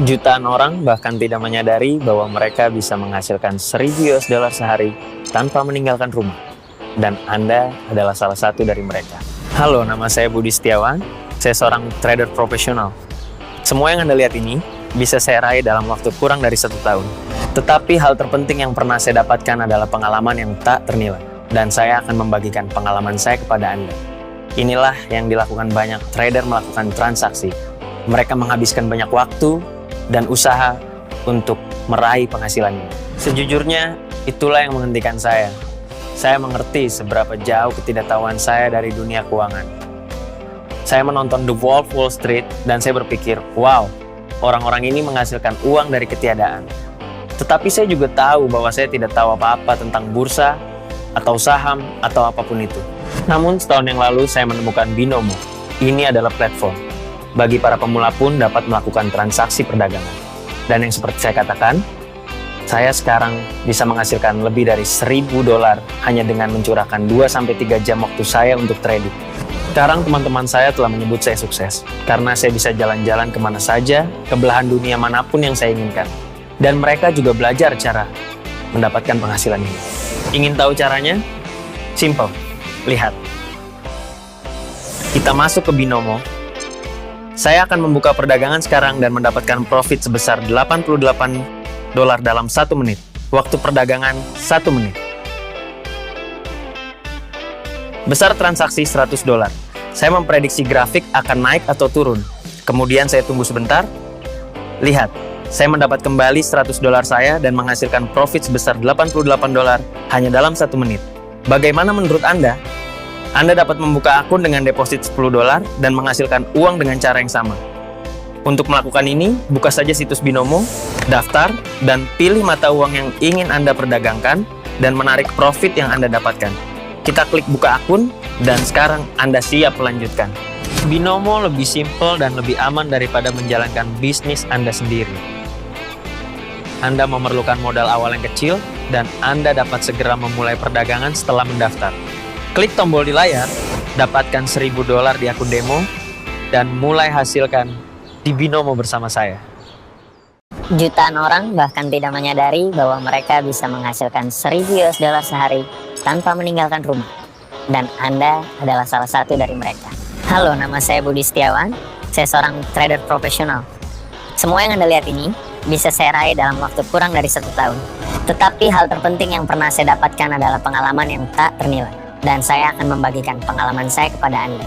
Jutaan orang bahkan tidak menyadari bahwa mereka bisa menghasilkan 1000 US dollar sehari tanpa meninggalkan rumah. Dan Anda adalah salah satu dari mereka. Halo, nama saya Budi Setiawan. Saya seorang trader profesional. Semua yang Anda lihat ini bisa saya raih dalam waktu kurang dari 1 tahun. Tetapi hal terpenting yang pernah saya dapatkan adalah pengalaman yang tak ternilai. Dan saya akan membagikan pengalaman saya kepada Anda. Inilah yang dilakukan banyak trader melakukan transaksi. Mereka menghabiskan banyak waktu dan usaha untuk meraih penghasilannya. Sejujurnya, itulah yang menghentikan saya. Saya mengerti seberapa jauh ketidaktahuan saya dari dunia keuangan. Saya menonton The Wolf of Wall Street dan saya berpikir, wow, orang-orang ini menghasilkan uang dari ketiadaan. Tetapi saya juga tahu bahwa saya tidak tahu apa-apa tentang bursa, atau saham, atau apapun itu. Namun setahun yang lalu saya menemukan Binomo. Ini adalah platform bagi para pemula pun dapat melakukan transaksi perdagangan. Dan yang seperti saya katakan, saya sekarang bisa menghasilkan lebih dari 1000 dolar hanya dengan mencurahkan 2-3 jam waktu saya untuk trading. Sekarang teman-teman saya telah menyebut saya sukses, karena saya bisa jalan-jalan kemana saja, ke belahan dunia manapun yang saya inginkan. Dan mereka juga belajar cara mendapatkan penghasilan ini. Ingin tahu caranya? Simple. Lihat. Kita masuk ke Binomo. Saya akan membuka perdagangan sekarang dan mendapatkan profit sebesar 88 dolar dalam 1 menit. Waktu perdagangan 1 menit. Besar transaksi 100 dolar. Saya memprediksi grafik akan naik atau turun. Kemudian saya tunggu sebentar. Lihat, saya mendapat kembali 100 dolar saya dan menghasilkan profit sebesar 88 dolar hanya dalam 1 menit. Bagaimana menurut Anda? Anda dapat membuka akun dengan deposit 10 dolar dan menghasilkan uang dengan cara yang sama. Untuk melakukan ini, buka saja situs Binomo, daftar, dan pilih mata uang yang ingin Anda perdagangkan dan menarik profit yang Anda dapatkan. Kita klik buka akun, dan sekarang Anda siap melanjutkan. Binomo lebih simpel dan lebih aman daripada menjalankan bisnis Anda sendiri. Anda memerlukan modal awal yang kecil, dan Anda dapat segera memulai perdagangan setelah mendaftar. Klik tombol di layar, dapatkan 1000 dolar di akun demo, dan mulai hasilkan di Binomo bersama saya. Jutaan orang bahkan tidak menyadari bahwa mereka bisa menghasilkan 1000 US dollar sehari tanpa meninggalkan rumah. Dan Anda adalah salah satu dari mereka. Halo, nama saya Budi Setiawan. Saya seorang trader profesional. Semua yang Anda lihat ini bisa saya raih dalam waktu kurang dari 1 tahun. Tetapi hal terpenting yang pernah saya dapatkan adalah pengalaman yang tak ternilai. Dan saya akan membagikan pengalaman saya kepada Anda.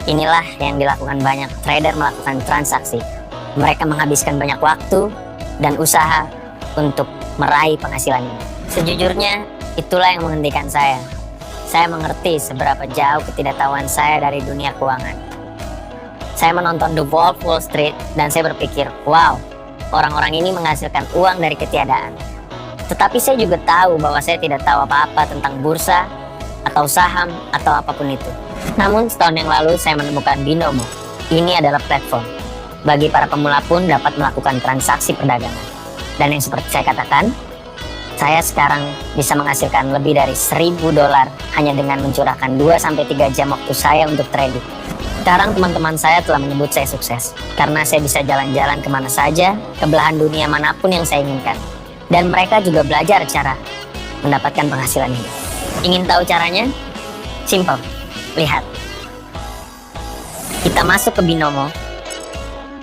Inilah yang dilakukan banyak trader melakukan transaksi. Mereka menghabiskan banyak waktu dan usaha untuk meraih penghasilan ini. Sejujurnya, itulah yang menghentikan saya. Saya mengerti seberapa jauh ketidaktahuan saya dari dunia keuangan. Saya menonton The Wolf of Wall Street dan saya berpikir, wow, orang-orang ini menghasilkan uang dari ketiadaan. Tetapi saya juga tahu bahwa saya tidak tahu apa-apa tentang bursa, atau saham, atau apapun itu. Namun setahun yang lalu saya menemukan Binomo. Ini adalah platform bagi para pemula pun dapat melakukan transaksi perdagangan. Dan yang seperti saya katakan, saya sekarang bisa menghasilkan lebih dari 1000 dolar hanya dengan mencurahkan 2-3 jam waktu saya untuk trading. Sekarang teman-teman saya telah menyebut saya sukses, karena saya bisa jalan-jalan kemana saja, ke belahan dunia manapun yang saya inginkan. Dan mereka juga belajar cara mendapatkan penghasilan ini. Ingin tahu caranya? Simple. Lihat. Kita masuk ke Binomo.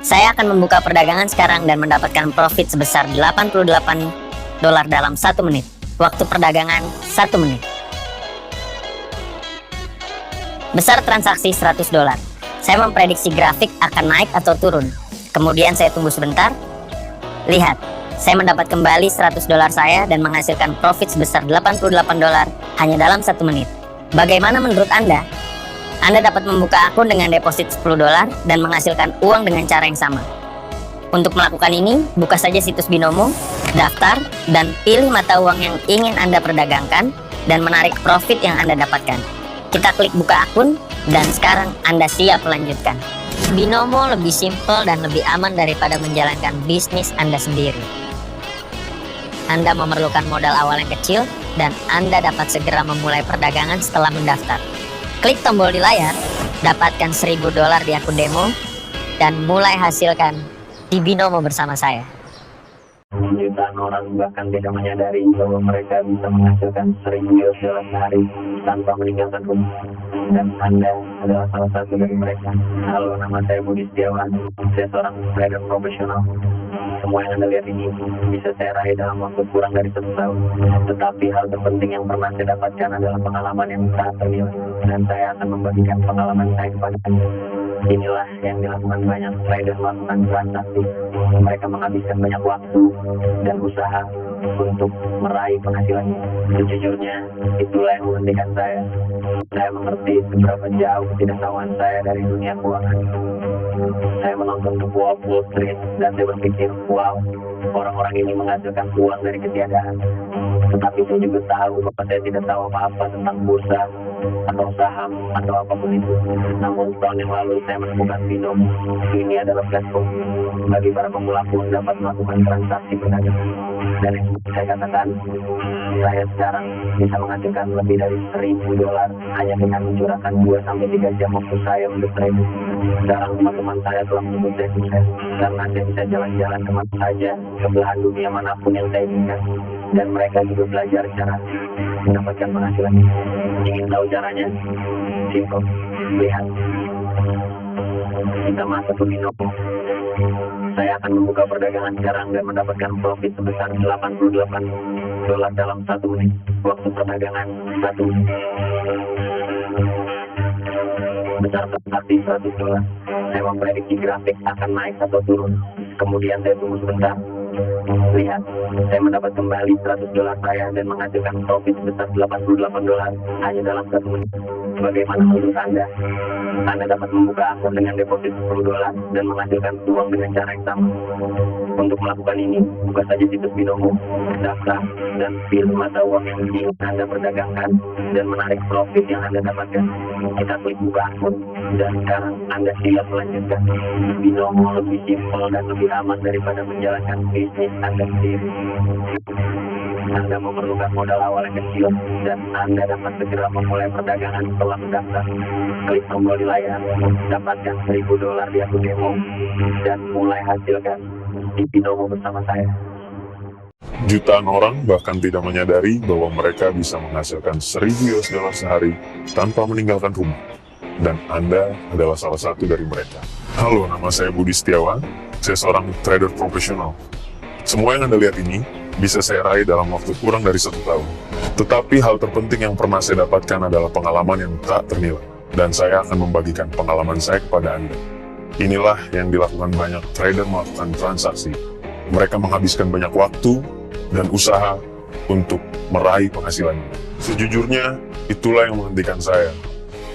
Saya akan membuka perdagangan sekarang dan mendapatkan profit sebesar 88 dolar dalam 1 menit. Waktu perdagangan 1 menit. Besar transaksi 100 dolar. Saya memprediksi grafik akan naik atau turun. Kemudian saya tunggu sebentar. Lihat. Saya mendapat kembali 100 dolar saya dan menghasilkan profit sebesar 88 dolar hanya dalam 1 menit. Bagaimana menurut Anda? Anda dapat membuka akun dengan deposit 10 dolar dan menghasilkan uang dengan cara yang sama. Untuk melakukan ini, buka saja situs Binomo, daftar, dan pilih mata uang yang ingin Anda perdagangkan dan menarik profit yang Anda dapatkan. Kita klik buka akun, dan sekarang Anda siap melanjutkan. Binomo lebih simpel dan lebih aman daripada menjalankan bisnis Anda sendiri. Anda memerlukan modal awal yang kecil, dan Anda dapat segera memulai perdagangan setelah mendaftar. Klik tombol di layar, dapatkan 1000 dolar di akun demo, dan mulai hasilkan di Binomo bersama saya. Jutaan orang bahkan tidak menyadari bahwa mereka bisa menghasilkan $1.000 sehari tanpa meninggalkan rumah. Dan Anda adalah salah satu dari mereka. Halo, nama saya Budi Setiawan. Saya seorang trader profesional. Semua yang Anda lihat ini bisa saya raih dalam waktu kurang dari 1 tahun. Tetapi hal terpenting yang pernah saya dapatkan adalah pengalaman yang tak ternilai. Dan saya akan membagikan pengalaman saya kepada Anda. Inilah yang dilakukan banyak trader melakukan transaksi. Mereka menghabiskan banyak waktu dan usaha untuk meraih penghasilannya. Sejujurnya, itulah yang menghentikan saya. Saya mengerti seberapa jauh ketidaktahuan saya dari dunia keuangan. Saya menonton The Wolf of Wall Street dan saya berpikir, wow, orang-orang ini menghasilkan uang dari ketiadaan. Tetapi saya juga tahu bahwa saya tidak tahu apa-apa tentang bursa atau saham atau apapun itu. Namun tahun yang lalu saya menemukan Binomo. Ini adalah platform bagi para pemula pun dapat melakukan transaksi perdagangan. Dan yang seperti saya katakan, saya sekarang bisa menghasilkan lebih dari $1.000 hanya dengan mencurahkan 2-3 jam waktu saya untuk trading. Sekarang teman-teman saya telah menyebut saya sukses karena saya bisa jalan-jalan kemana saja, ke belahan dunia manapun yang saya inginkan. Dan mereka juga belajar cara mendapatkan penghasilan. Ingin tahu caranya? Simple. Lihat. Kita masuk ke Binomo. Saya akan membuka perdagangan sekarang dan mendapatkan profit sebesar $88 dalam 1 menit. Waktu perdagangan 1 menit. Besar transaksi $100. Saya memprediksi grafik akan naik atau turun. Kemudian saya tunggu sebentar. Lihat, saya mendapat kembali $100 saya dan menghasilkan profit sebesar $88 hanya dalam 1 menit. Bagaimana menurut Anda? Anda dapat membuka akun dengan deposit $10 dan menghasilkan uang dengan cara yang sama. Untuk melakukan ini, buka saja situs Binomo, daftar, dan pilih mata uang yang ingin Anda perdagangkan dan menarik profit yang Anda dapatkan. Kita klik buka akun, dan sekarang Anda siap melanjutkan. Binomo lebih simpel dan lebih aman daripada menjalankan bisnis Anda sendiri. Anda memerlukan modal awal yang kecil, dan Anda dapat segera memulai perdagangan setelah mendaftar. Klik tombol di layar, dapatkan $1.000 di akun demo, dan mulai hasilkan di Binomo bersama saya. Jutaan orang bahkan tidak menyadari bahwa mereka bisa menghasilkan $1.000 sehari tanpa meninggalkan rumah. Dan Anda adalah salah satu dari mereka. Halo, nama saya Budi Setiawan. Saya seorang trader profesional. Semua yang Anda lihat ini bisa saya raih dalam waktu kurang dari 1 tahun. Tetapi hal terpenting yang pernah saya dapatkan adalah pengalaman yang tak ternilai. Dan saya akan membagikan pengalaman saya kepada Anda. Inilah yang dilakukan banyak trader melakukan transaksi. Mereka menghabiskan banyak waktu dan usaha untuk meraih penghasilannya. Sejujurnya, itulah yang menghentikan saya.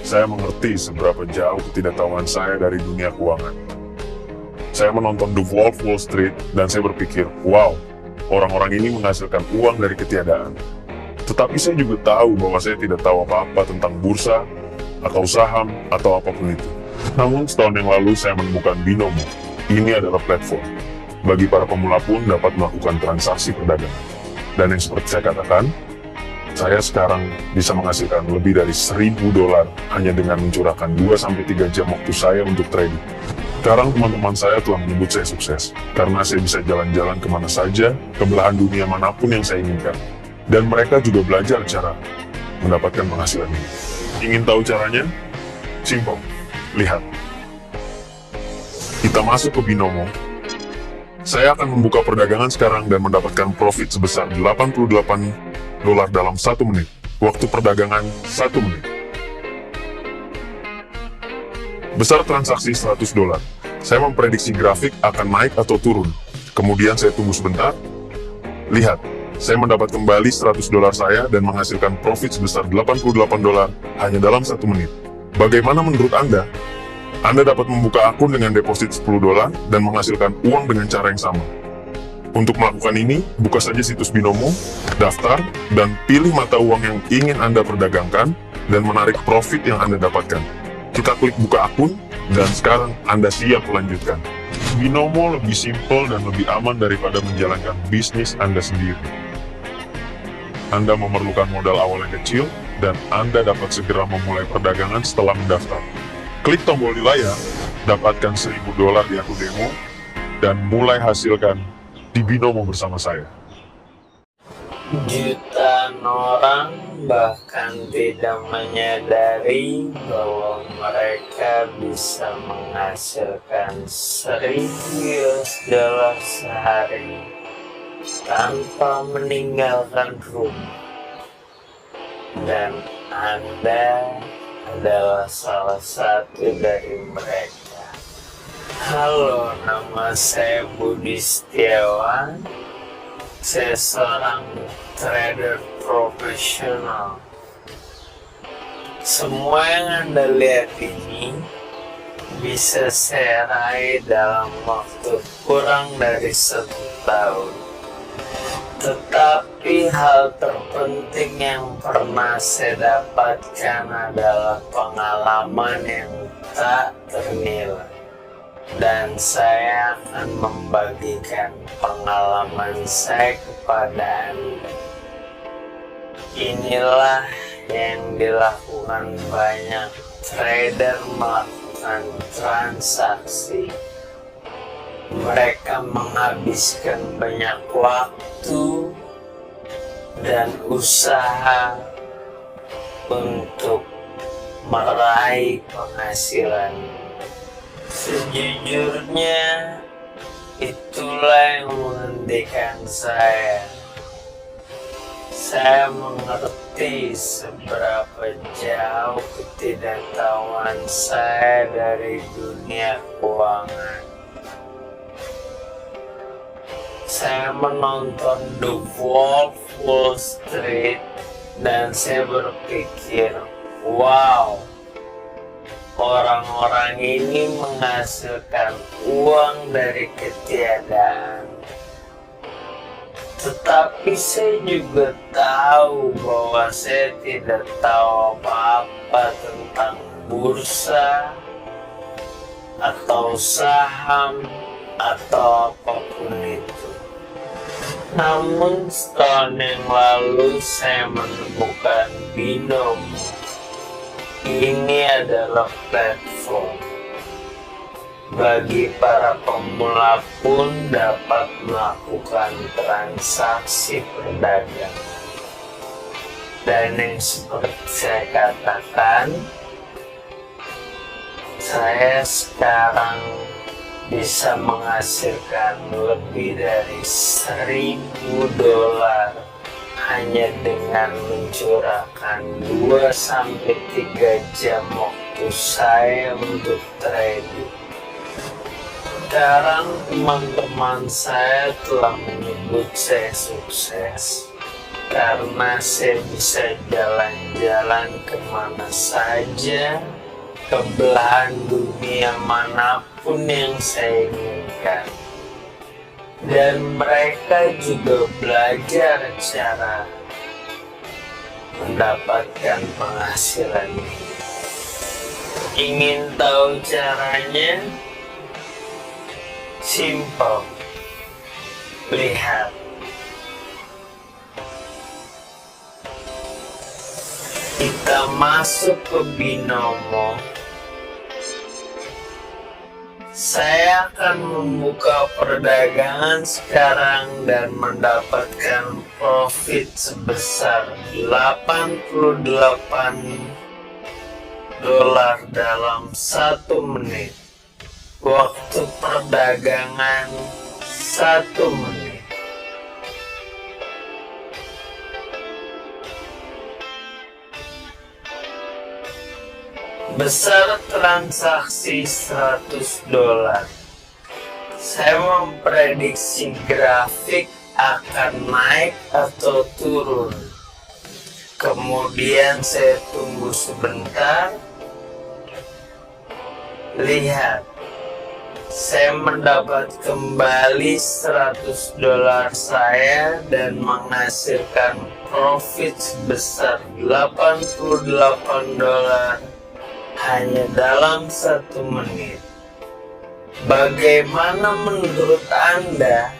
Saya mengerti seberapa jauh ketidaktahuan saya dari dunia keuangan. Saya menonton The Wolf of Wall Street dan saya berpikir, wow, orang-orang ini menghasilkan uang dari ketiadaan. Tetapi saya juga tahu bahwa saya tidak tahu apa-apa tentang bursa, atau saham, atau apapun itu. Namun setahun yang lalu saya menemukan Binomo. Ini adalah platform bagi para pemula pun dapat melakukan transaksi perdagangan. Dan yang seperti saya katakan, saya sekarang bisa menghasilkan lebih dari $1.000 hanya dengan mencurahkan 2-3 jam waktu saya untuk trading. Sekarang teman-teman saya telah menyebut saya sukses, karena saya bisa jalan-jalan kemana saja, ke belahan dunia manapun yang saya inginkan. Dan mereka juga belajar cara mendapatkan penghasilan ini. Ingin tahu caranya? Simple. Lihat. Kita masuk ke Binomo. Saya akan membuka perdagangan sekarang dan mendapatkan profit sebesar $88 dalam 1 menit. Waktu perdagangan 1 menit. Besar transaksi $100. Saya memprediksi grafik akan naik atau turun. Kemudian saya tunggu sebentar. Lihat, saya mendapat kembali $100 saya dan menghasilkan profit sebesar $88 hanya dalam 1 menit. Bagaimana menurut Anda? Anda dapat membuka akun dengan deposit $10 dan menghasilkan uang dengan cara yang sama. Untuk melakukan ini, buka saja situs Binomo, daftar, dan pilih mata uang yang ingin Anda perdagangkan dan menarik profit yang Anda dapatkan. Kita klik buka akun, dan sekarang Anda siap melanjutkan. Binomo lebih simpel dan lebih aman daripada menjalankan bisnis Anda sendiri. Anda memerlukan modal awal yang kecil, dan Anda dapat segera memulai perdagangan setelah mendaftar. Klik tombol di layar, dapatkan $1.000 di akun demo, dan mulai hasilkan di Binomo bersama saya. Jutaan orang bahkan tidak menyadari bahwa mereka bisa menghasilkan $1.000 sehari tanpa meninggalkan rumah. Dan Anda adalah salah satu dari mereka. Halo, nama saya Budi Setiawan. Saya seorang trader profesional. Semua yang Anda lihat ini bisa saya raih dalam waktu kurang dari 1 tahun. Tetapi hal terpenting yang pernah saya dapatkan adalah pengalaman yang tak ternilai. Dan saya akan membagikan pengalaman saya kepada Anda. Inilah yang dilakukan banyak trader melakukan transaksi. Mereka menghabiskan banyak waktu dan usaha untuk meraih penghasilan. Sejujurnya, itulah yang menghentikan saya. Saya mengerti seberapa jauh ketidaktahuan saya dari dunia keuangan. Saya menonton The Wolf of Wall Street dan saya berpikir, wow, orang-orang ini menghasilkan uang dari ketiadaan. Tetapi saya juga tahu bahwa saya tidak tahu apa-apa tentang bursa atau saham atau apapun itu. Namun setahun yang lalu saya menemukan Binomo. Ini adalah platform bagi para pemula pun dapat melakukan transaksi perdagangan. Dan yang seperti saya katakan, saya sekarang bisa menghasilkan lebih dari $1.000 hanya dengan mencurahkan 2-3 jam waktu saya untuk trading. Sekarang teman-teman saya telah menyebut saya sukses karena saya bisa jalan-jalan kemana saja, ke belahan dunia manapun yang saya inginkan. Dan mereka juga belajar cara mendapatkan penghasilan ini. Ingin tahu caranya? Simple. Lihat. Kita masuk ke Binomo. Saya akan membuka perdagangan sekarang dan mendapatkan profit sebesar $88 dalam 1 menit. Waktu perdagangan 1 menit. Besar transaksi $100. Saya memprediksi grafik akan naik atau turun. Kemudian saya tunggu sebentar. Lihat, saya mendapat kembali $100 saya dan menghasilkan profit sebesar $88 hanya dalam 1 menit. Bagaimana menurut Anda?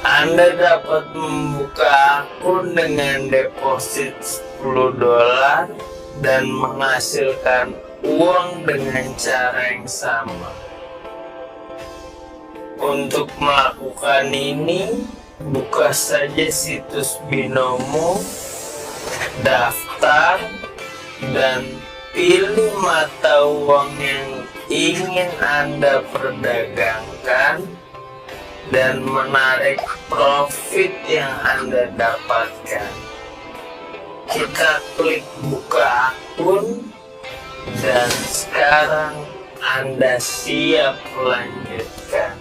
Anda dapat membuka akun dengan deposit $10 dan menghasilkan uang dengan cara yang sama. Untuk melakukan ini, buka saja situs Binomo, daftar, dan pilih mata uang yang ingin Anda perdagangkan dan menarik profit yang Anda dapatkan. Kita klik buka akun dan sekarang Anda siap melanjutkan.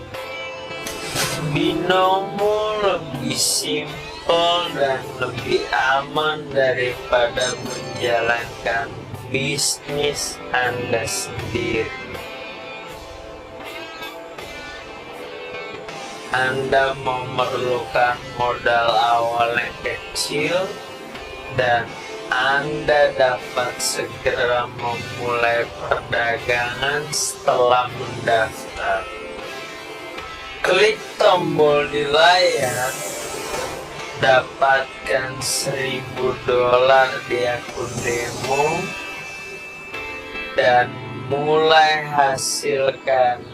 Binomo lebih simpel dan lebih aman daripada menjalankan bisnis Anda sendiri. Anda memerlukan modal awal yang kecil dan Anda dapat segera memulai perdagangan setelah mendaftar. Klik tombol di layar, dapatkan $1.000 di akun demo, dan mulai hasilkan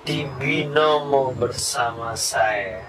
di Binomo bersama saya.